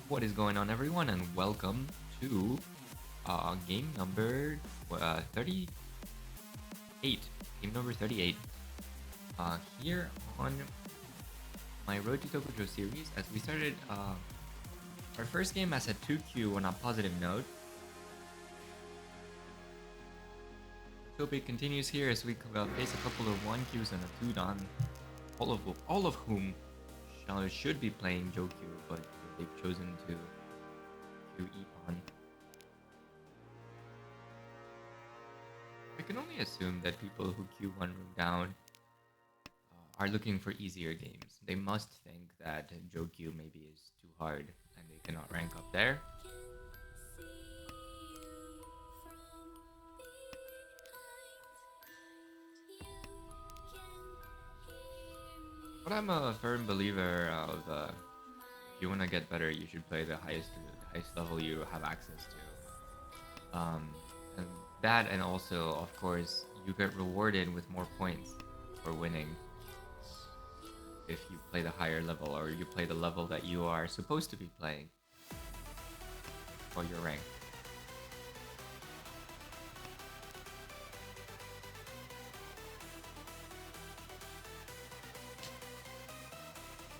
What is going on, everyone, and welcome to game number 38. Game number 38. Here on my Road to Tokujou series, as we started our first game as a 2Q on a positive note. Hope it continues here as we face a couple of 1Qs and a 2-dan, all of whom should be playing Jokyu, but they've chosen to Ippon. I can only assume that people who queue one room down are looking for easier games. They must think that Jokyu maybe is too hard and they cannot rank up there. But I'm a firm believer of if you want to get better, you should play the highest level you have access to. And that, and also, of course, you get rewarded with more points for winning if you play the higher level, or you play the level that you are supposed to be playing for your rank.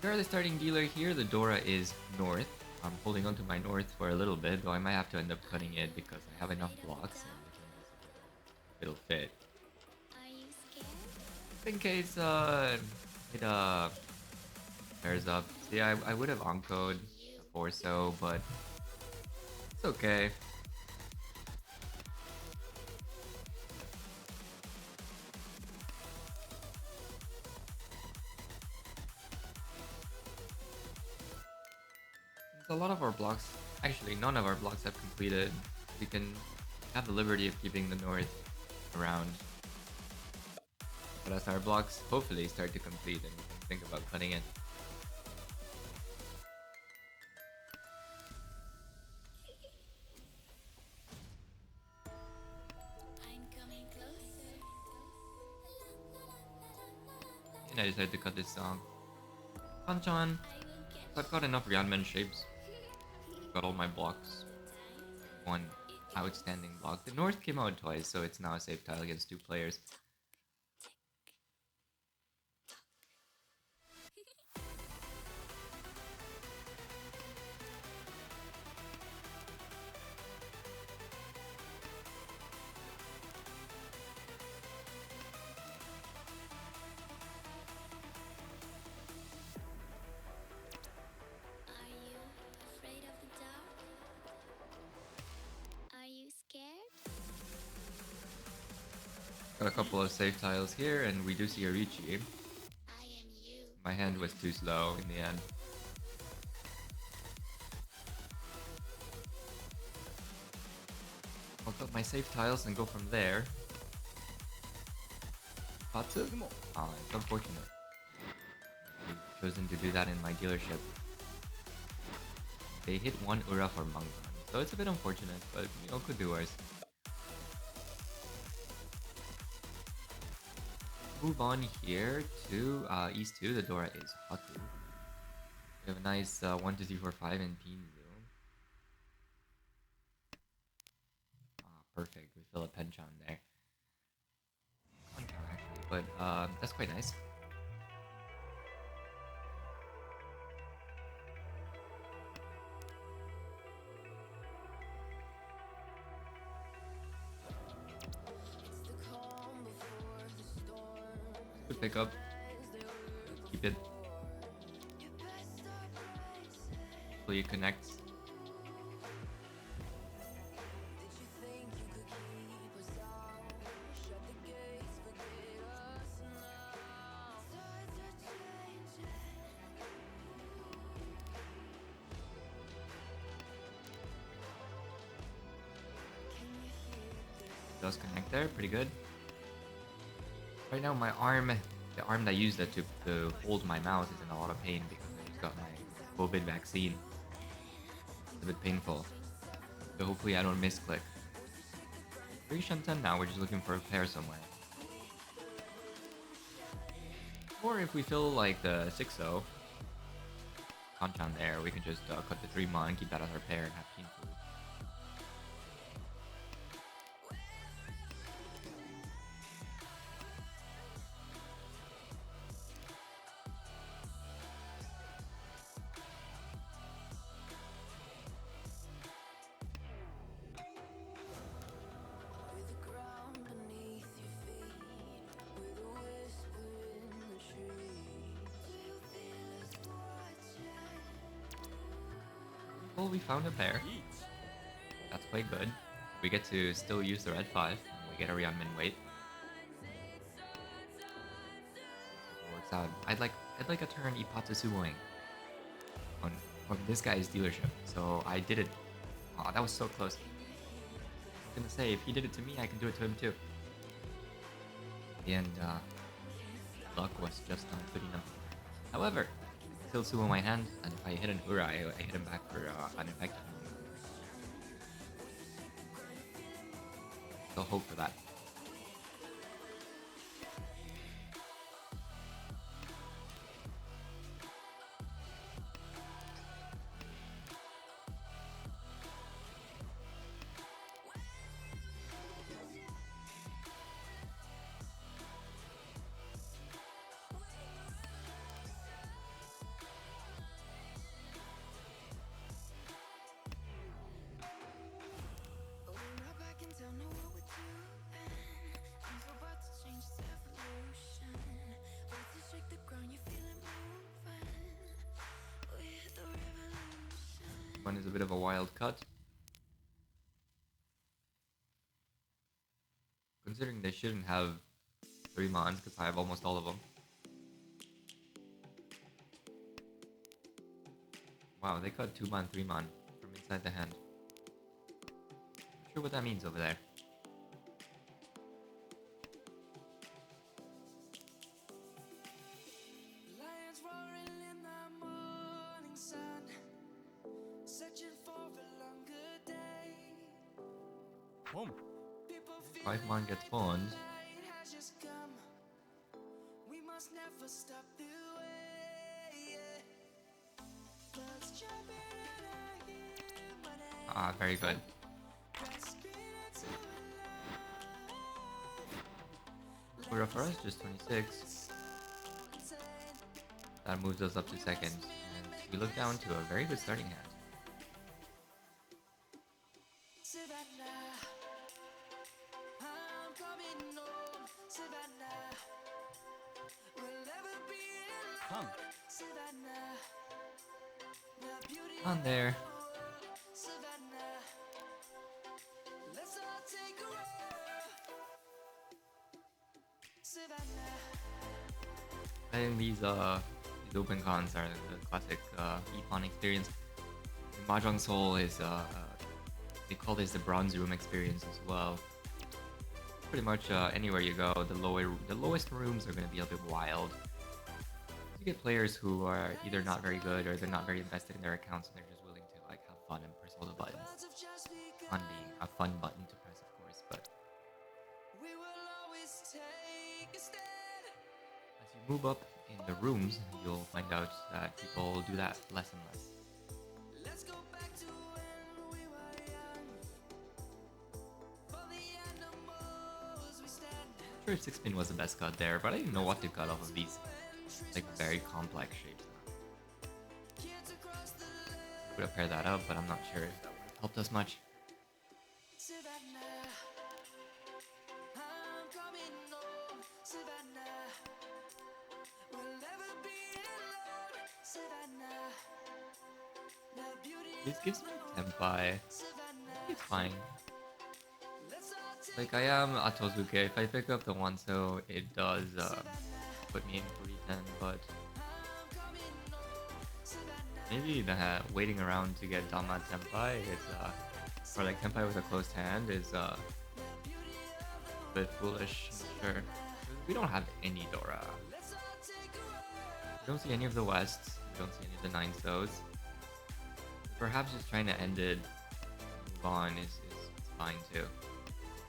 We are the starting dealer here. The Dora is north. I'm holding onto my north for a little bit, though I might have to end up cutting it because I have enough blocks and it'll fit. In case it pairs up. See, I would have encoed before so, but it's okay. A lot of our blocks, actually none of our blocks have completed. We can have the liberty of keeping the north around. But as our blocks hopefully start to complete, then we can think about cutting it. And I decided to cut this song. Kanchan. I've got enough Ryanman shapes. Got all my blocks. One outstanding block. The north came out twice, so it's now a safe tile against 2 players. Got a couple of safe tiles here, and we do see a Ricci. My hand was too slow in the end. I'll cut my safe tiles and go from there. Ah, it's unfortunate. I've chosen to do that in my dealership. They hit 1 Ura for Mangan, so it's a bit unfortunate, but you know, could be worse. Move on here to East 2, the Dora is Hatu. We have a nice 1, 2, 3, 4, 5 in Pinzu. Perfect, we fill a Penchan there. Actually, but that's quite nice. Good pickup. Keep it. Hopefully it connects. Does connect there, pretty good. Right now my arm, the arm that I used that to hold my mouse is in a lot of pain because I just got my COVID vaccine. It's a bit painful. So hopefully I don't misclick. 3 Shantan now, we're just looking for a pair somewhere. Or if we feel like the 6-0, Kanchan there, we can just cut the 3 mon, keep that as our pair, and have Kinfu. Well, we found a pair. That's quite good. We get to still use the red 5, and we get a Rion min weight. It works out. I'd like a turn Ipata Sumoing on this guy's dealership. So I did it. Oh, that was so close. I was gonna say, if he did it to me, I can do it to him too. And luck was just not good enough. However, still Sumo my hand, and if I hit an Ura, I hit him back for an effective. So hope for that. One is a bit of a wild cut. Considering they shouldn't have 3 mons, because I have almost all of them. Wow, they cut 2 mon, 3 mon from inside the hand. Not sure what that means over there. Home. 5 mon gets pawned. Ah, very good. Ura for us, just 26. That moves us up to second. And we look down to a very good starting hand. On there. I think these open cons are the classic e-pawn experience. Mahjong Soul is they call this the bronze room experience as well. Pretty much anywhere you go, the lowest rooms are going to be a bit wild. You get players who are either not very good or they're not very invested in their accounts and they're just willing to like have fun and press all the buttons. Fun being a fun button to press, of course, but as you move up in the rooms, you'll find out that people do that less and less. I'm sure 6-pin was the best cut there, but I didn't know what to cut off of these like very complex shapes. Would have paired that up, but I'm not sure if that would have helped us much. This gives me Tempai. It's fine. Like, I am Atozuke. If I pick up the one, so it does put me in 310, but maybe the waiting around to get Dama Tempai is, or like Tempai with a closed hand is a bit foolish. I'm sure. We don't have any Dora. We don't see any of the Wests. We don't see any of the 9 So's. Perhaps just trying to end it, move on is fine too.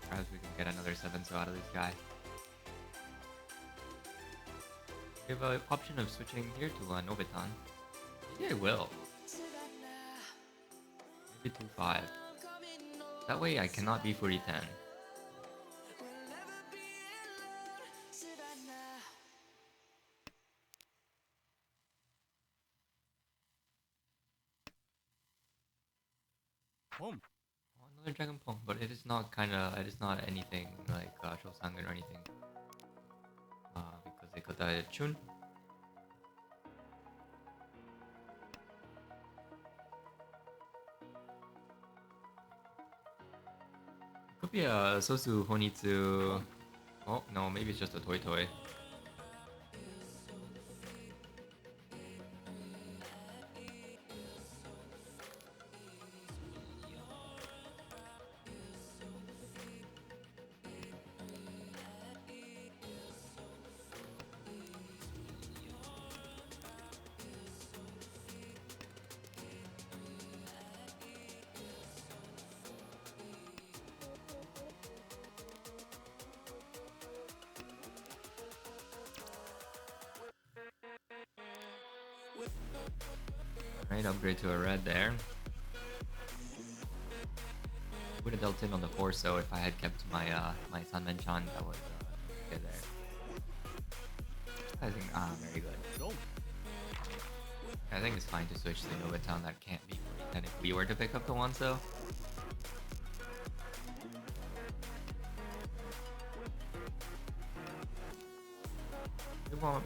Perhaps we can get another 7-so out of this guy. We have an option of switching here to Nobitan. Yeah, I will. Maybe 2-5. That way I cannot be 40-10. Home. Oh, another Dragon Pong, but it is not it is not anything like Shosangan or anything. Because they got that Chun. Could be a Sosu Honitsu. Oh, no, maybe it's just a Toy Toy. Alright, upgrade to a red there. Would have dealt in on the 4, so if I had kept my my Sanmenchan, that was okay there. I think very good. I think it's fine to switch to Nova Town that can't be 40-10 if we were to pick up the Wanso.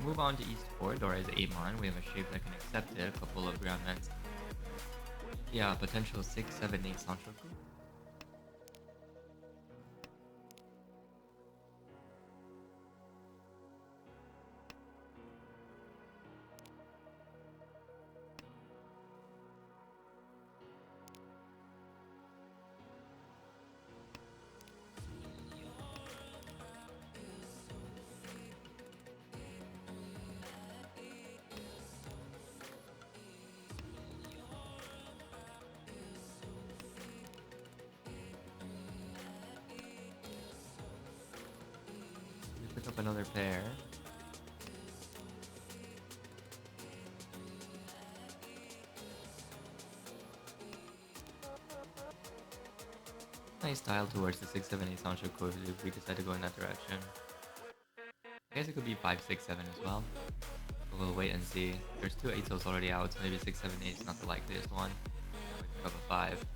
Move on to East Corridor as 8-mon. We have a shape that can accept it. A couple of ground ments. Yeah, potential 6, 7, 8 Sanchoku. Pick up another pair. Nice style towards the 6, 7, 8 Sanchoku if we decide to go in that direction. I guess it could be 5, 6, 7 as well. But we'll wait and see. There's 2 8s already out, so maybe 6, 7, 8 is not the likeliest one. Now we pick up a 5.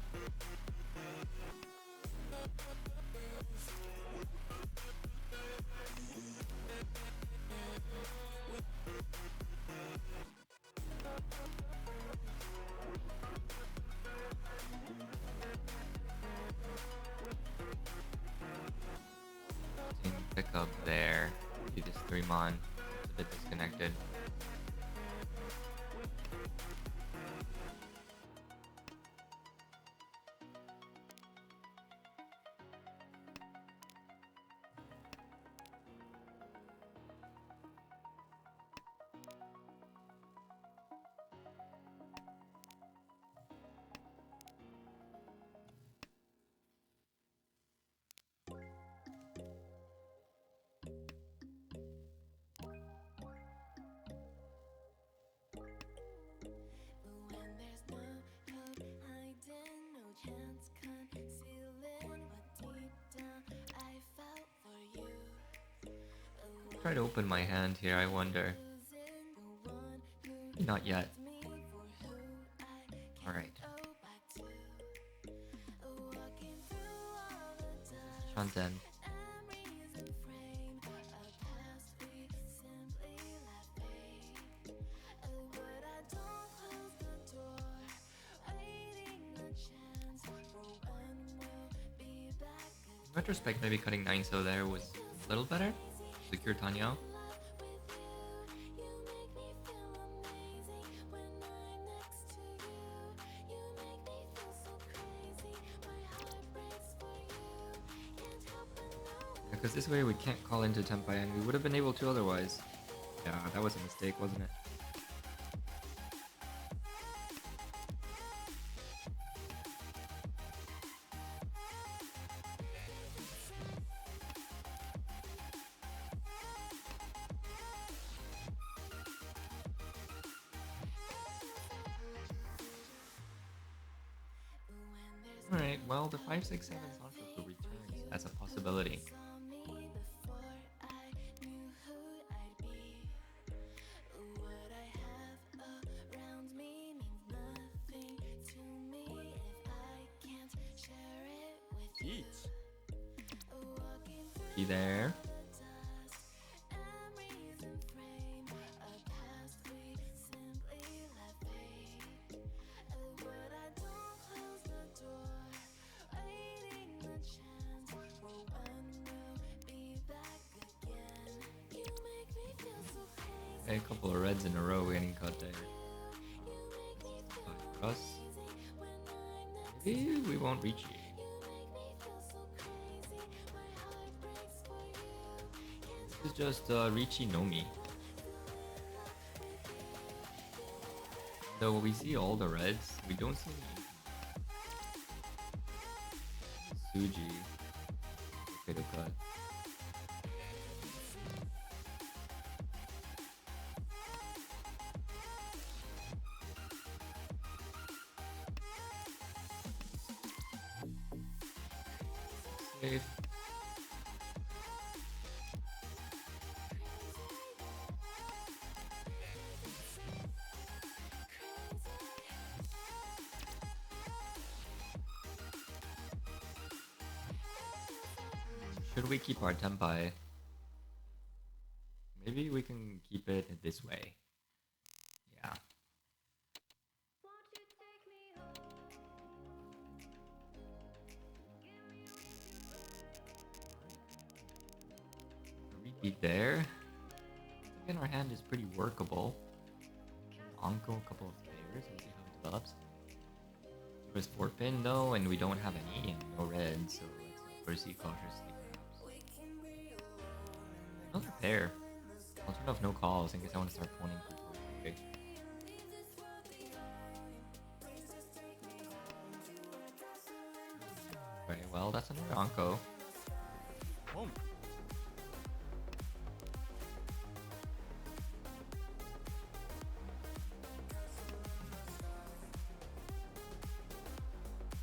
Pick up there. Do this 3-mon. It's a bit disconnected. Try to open my hand here, I wonder. Not yet. Alright. Shanten. In retrospect, maybe cutting 9 so there was a little better. Secure Tanyo. Because this way we can't call into Tenpai and we would have been able to otherwise. Yeah, that was a mistake, wasn't it? well, the 567 Sanchoku returns as a possibility. Eat. Be there. A couple of reds in a row getting cut there. For us. Maybe we won't reach it. This is just Richi Nomi. Though we see all the reds, we don't see any Suji. Okay, to cut. Safe. Should we keep our tempai? Maybe we can keep it this way. Yeah. Repeat there. Again, our hand is pretty workable. Anko, a couple of players, we'll see how it develops. First 4 pin though, and we don't have any, and no red, so let's proceed cautiously perhaps. Another pair. I'll turn off no calls in case I want to start phoning people. Okay. Very well, that's another Anko. Home.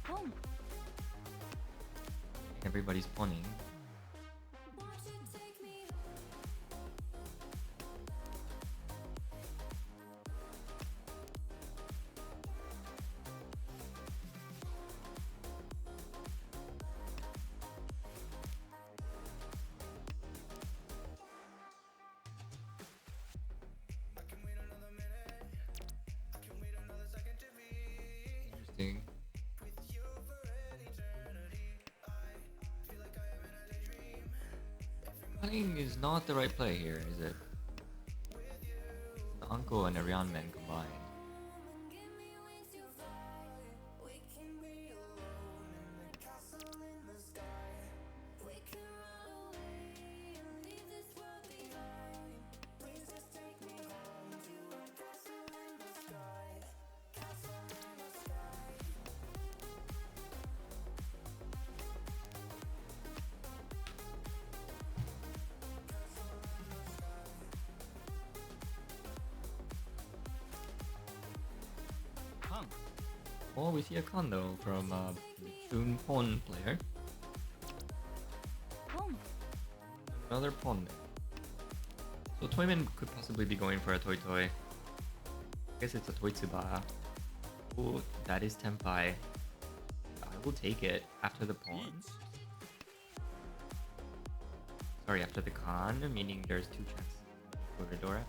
Home. Everybody's pawning. Interesting. Cutting is not the right play here, is it? The Anko and Ariane men combined. Hung. Oh, we see a condo from the Chun Pon player. Home. Another pawn there. So Toyman could possibly be going for a Toy Toy. I guess it's a Toitsuba. Oh, that is Tempai. I will take it after the pawn. Eat. Sorry, after the Khan, meaning there's 2 checks. Corridor.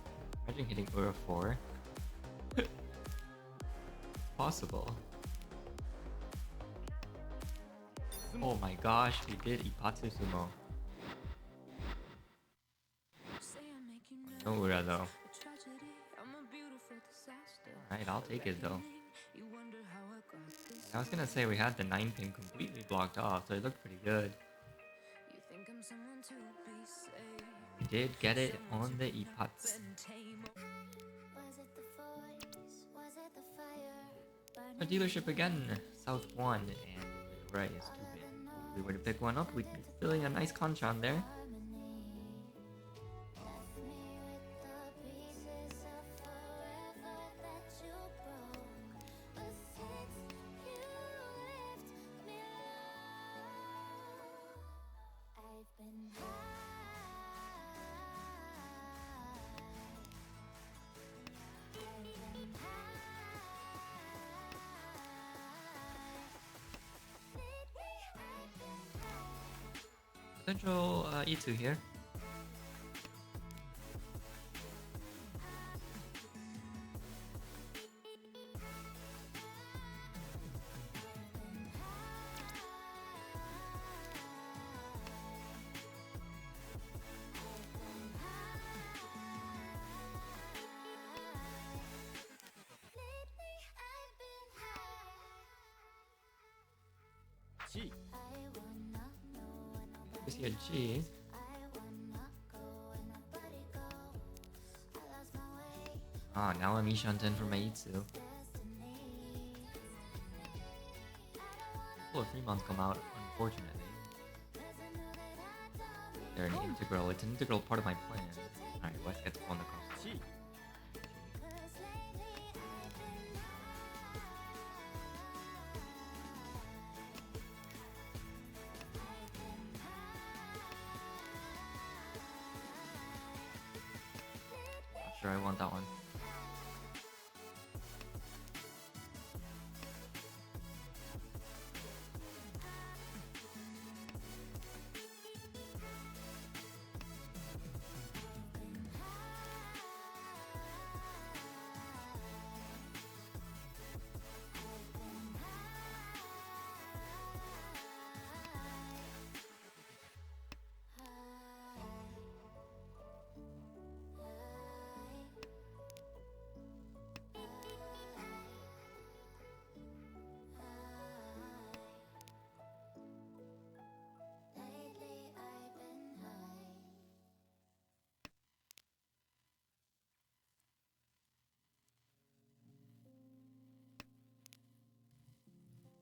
Imagine hitting Ura 4. Possible. Oh my gosh, we did Ipatsu Sumo. No Ura though. Alright, I'll take it though. I was gonna say we had the 9 pin completely blocked off, so it looked pretty good. We did get it on the Ipats. A dealership again, South 1, and the right is 2 pin. If we were to pick one up, we'd be filling a nice Kanchan there. Potential E2 here. G. We see a G. Ah, now I'm Ishanten for my Itsu. Couple of Fremons come out, unfortunately. They're an integral. It's an integral part of my plan. Alright, West gets one across. G. Not sure I want that one.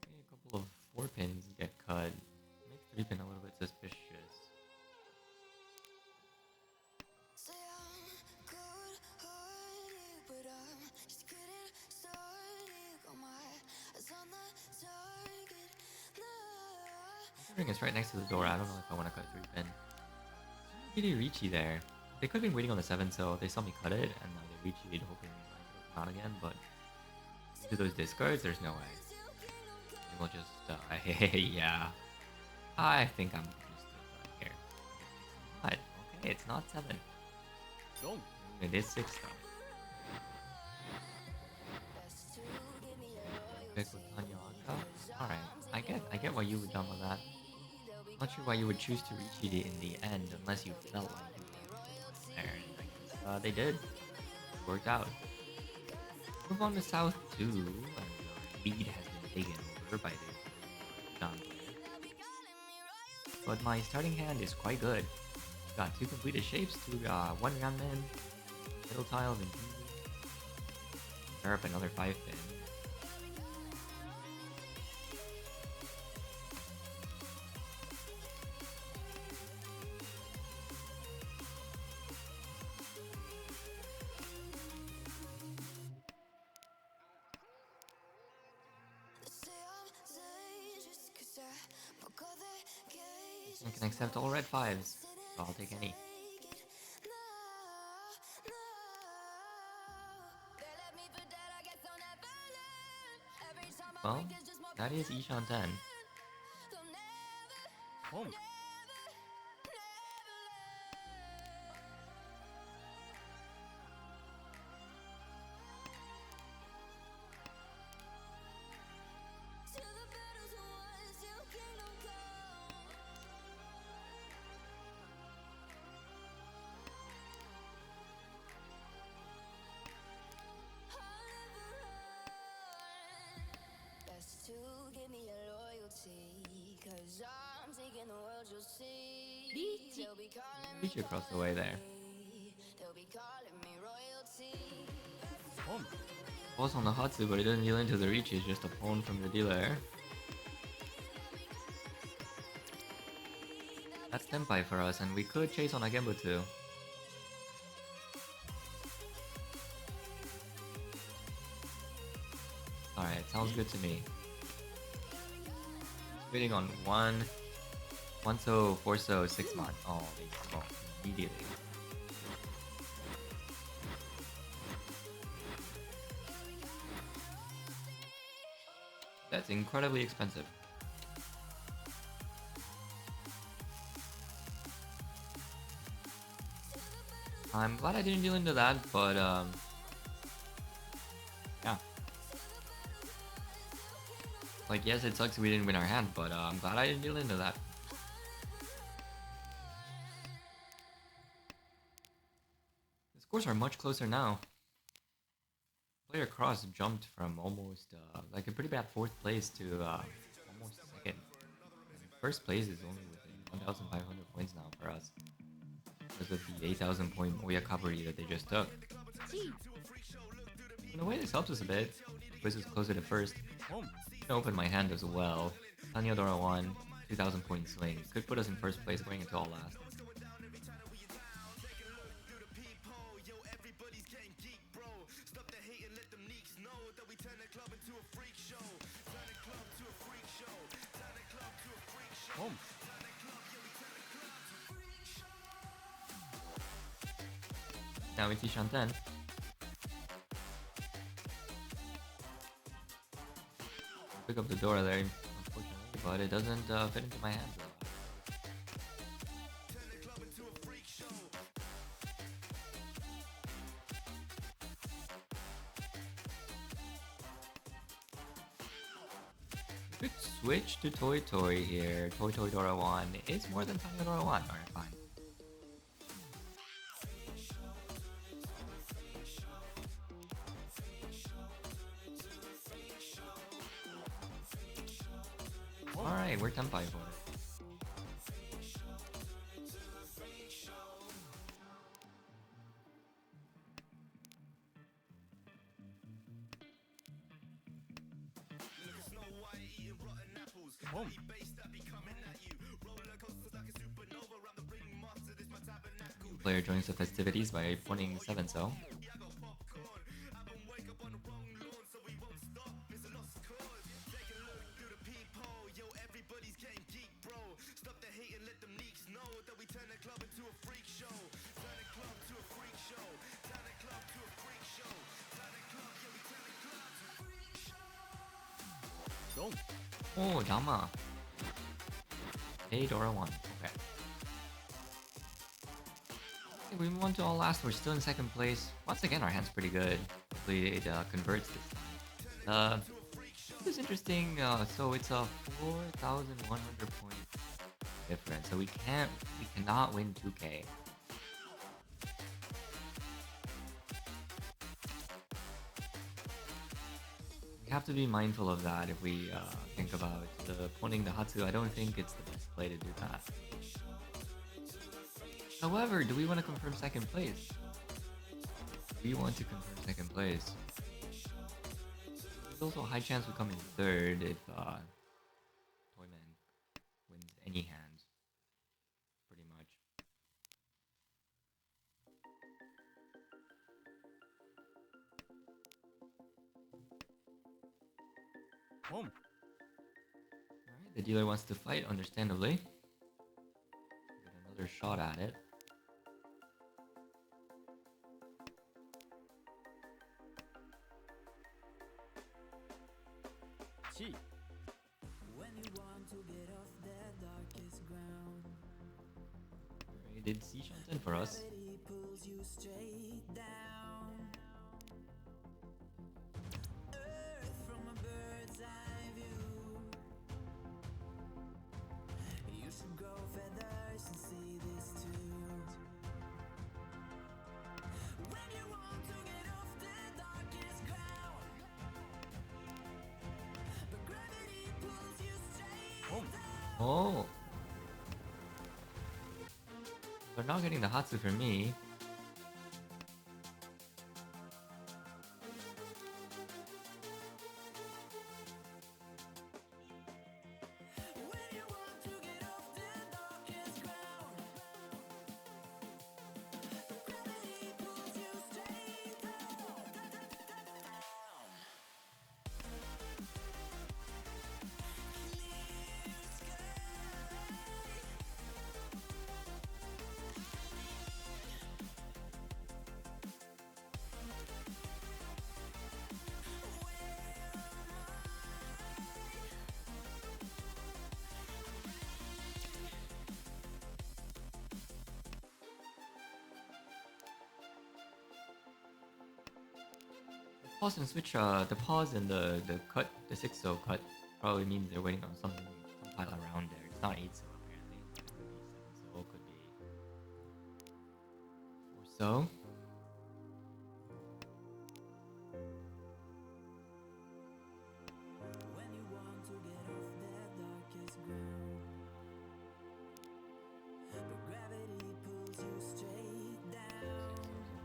Okay, a couple of 4 pins get cut. Makes 3 pin a little bit suspicious. Considering it's right next to the door, I don't know if I want to cut 3 pin. Pretty reachy there. They could have been waiting on the 7, so they saw me cut it, and now they reached hoping I could come out again, but to those discards, there's no way. We'll just, yeah. I think I'm just done here. What? Okay, it's not 7. Long. It is 6 though. Pick with Tanyaaka. Alright, I get why you would dumb on that. Not sure why you would choose to reach it in the end unless you felt like you were there. I guess, they did. It worked out. Move on to South 2, and the lead has been taken over by the John player. But my starting hand is quite good. Got 2 completed shapes, 1 Ramman, middle tiles, and pair up another 5 pin. I can accept all red 5s, so I'll take any. Well, that is Ishan 10. Home. Reach across the way there. Home. Was on the Hatsu, but it didn't deal into the reach, it's just a pawn from the dealer. That's Tenpai for us, and we could chase on Agembu too. Alright, sounds good to me. Waiting on 1 so 4 so 6 mod. Oh, they smoke immediately. That's incredibly expensive. I'm glad I didn't deal into that, but yeah. Like, yes, it sucks we didn't win our hand, but I'm glad I didn't deal into that. The scores are much closer now. Player Cross jumped from almost like a pretty bad fourth place to almost second. And first place is only within 1,500 points now for us because of the 8,000 point Moya Kaburi that they just took. In a way, this helps us a bit. Quiz is closer to first. Home. I'm gonna open my hand as well. Tanyodora 1, 2,000 point swing. Could put us in first place going into all last. Home. Now we see Shanten. Pick up the door there, unfortunately, but it doesn't fit into my hands. Good switch to Toy Toy here. Toy Toy Dora 1 is more than Tanya Dora 1. Alright, fine. Alright, we're Tenpai for it. Home. Player joins the festivities by pointing 7-so. Don't. Oh, Dama. Hey, Dora 1. Okay. We move on to all last. We're still in second place. Once again, our hand's pretty good. Hopefully it converts this time. This is interesting. So it's a 4,100 point difference. So we cannot win 2K. We have to be mindful of that if we think about pointing the Hatsu. I don't think it's the best play to do that. However, do we want to confirm second place? We want to confirm second place. There's also a high chance we come in third if Toyman wins any hands. Pretty much. Home. Alright, the dealer wants to fight, understandably. Get another shot at it. Chi. Alright, did see Shanten for us. Home. Oh! They're not getting the Hatsu for me. Pause and switch. The pause and the cut, the 6-0 cut, probably means they're waiting on something, some pile around there. It's not 8-0 apparently. It could be 7-0, could be 4-0.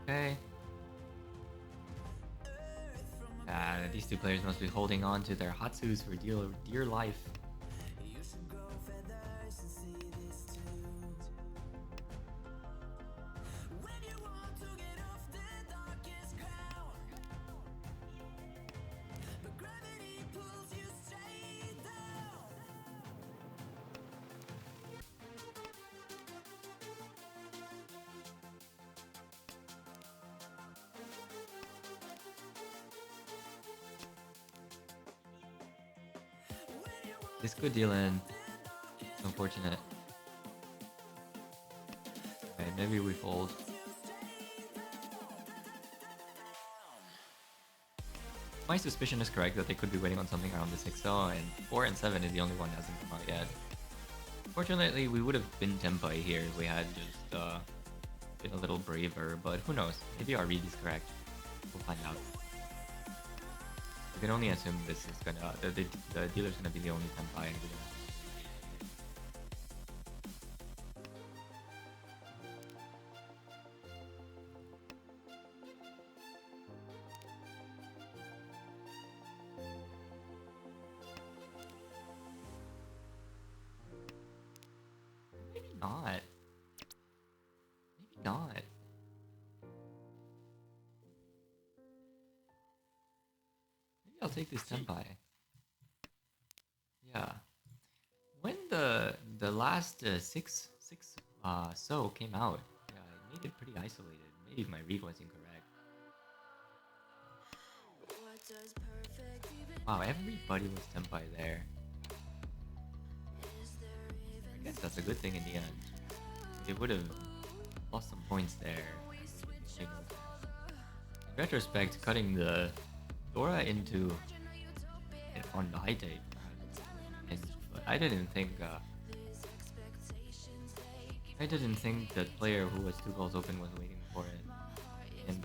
Okay. These two players must be holding on to their Hatsus for dear life. This could deal in. It's unfortunate. Okay, maybe we fold. My suspicion is correct that they could be waiting on something around the 6-0, and 4 and 7 is the only one that hasn't come out yet. Fortunately, we would have been Tempai here if we had just been a little braver, but who knows? Maybe our read is correct. We'll find out. We can only assume this is gonna the dealer's gonna be the only Tempai, and we're gonna not. Maybe not. Maybe I'll take this Tempai. Yeah. When the last six so came out, yeah, it made it pretty isolated. Maybe my read was incorrect. Wow, everybody was Tempai there. I guess that's a good thing in the end. They would have lost some points there. In retrospect, cutting the Dora into on the high tape, but I didn't think that player who was 2 calls open was waiting for it, and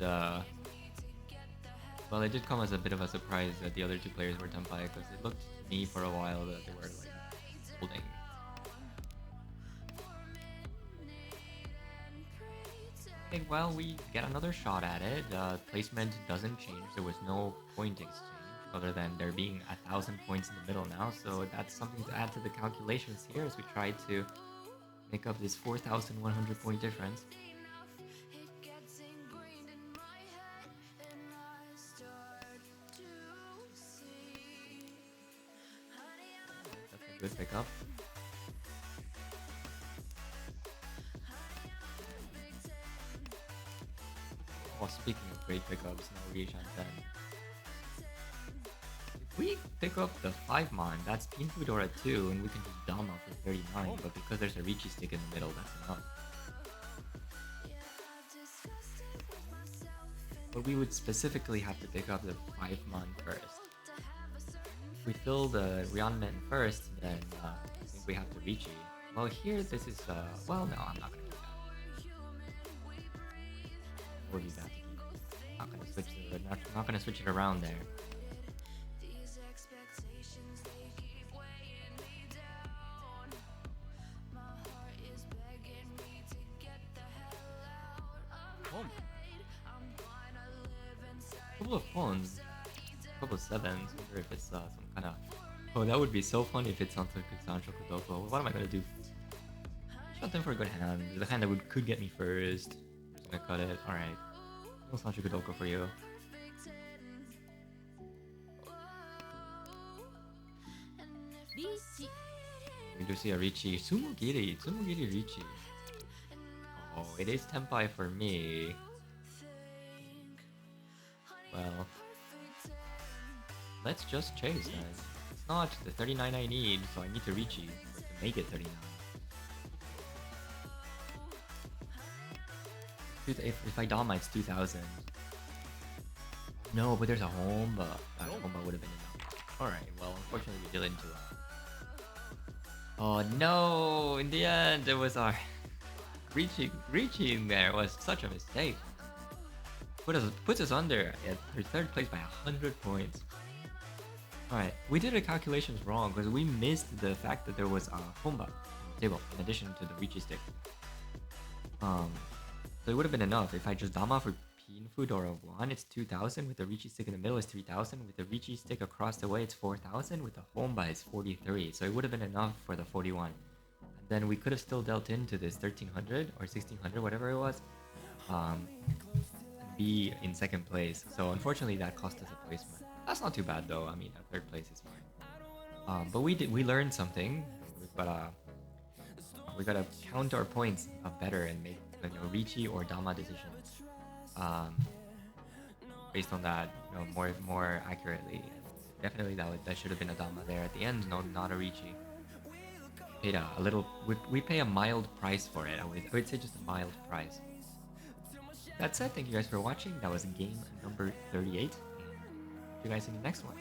well, it did come as a bit of a surprise that the other 2 players were Tempai, because it looked to me for a while that they were like holding. Okay, well, we get another shot at it. Placement doesn't change. There was no point exchange other than there being 1,000 points in the middle now, so that's something to add to the calculations here as we try to make up this 4,100 point difference. That's a good pickup. Oh, speaking of great pickups, now Rishan 10. If we pick up the 5-mon, that's Pinfu Dora 2, and we can just Dama for 39, but because there's a Ricci stick in the middle, that's enough. But we would specifically have to pick up the 5-mon first. If we fill the Ryanmen first, then I think we have to Ricci. Well, here this is, well, no, I'm not gonna do that. We'll do that. Not gonna switch it around there. Couple of pawns, couple of 7s. Wonder if it's some kind of. Oh, that would be so funny if it's something like Sancho Kodoko. What am I gonna do? Shot them for a good hand. The hand that could get me first. I'm just gonna cut it. All right. No Sancho Kodoko for you. We do see a Ricci. Tsumugiri Ricci. Oh, it is Tempai for me. Well, let's just chase then. It's not the 39 I need, so I need to Ricci to make it 39. If I Dama, it's 2,000. No, but there's a Homba. Homba would have been enough. Alright, well, unfortunately we didn't do it. Oh no! In the end, it was our reaching there was such a mistake. Puts us under at third place by 100 points. Alright, we did the calculations wrong because we missed the fact that there was a Homba table in addition to the Richi stick. So it would have been enough if I just Dama for Pinfu Dora 1, it's 2000. With the Richi stick in the middle, it's 3000. With the Richi stick across the way, it's 4000. With the Homba, it's 43. So it would have been enough for the 41. And then we could have still dealt into this 1300 or 1600, whatever it was. Be in second place. So unfortunately, that cost us a placement. That's not too bad though. I mean, a third place is fine. But we learned something. We gotta count our points better and make Richi or Dama decisions based on that, more accurately. Definitely that should have been a Dama there at the end. No, not a Richi. Paid a little. We pay a mild price for it. I would say just a mild price. That said, thank you guys for watching. That was game number 38. And see you guys in the next one.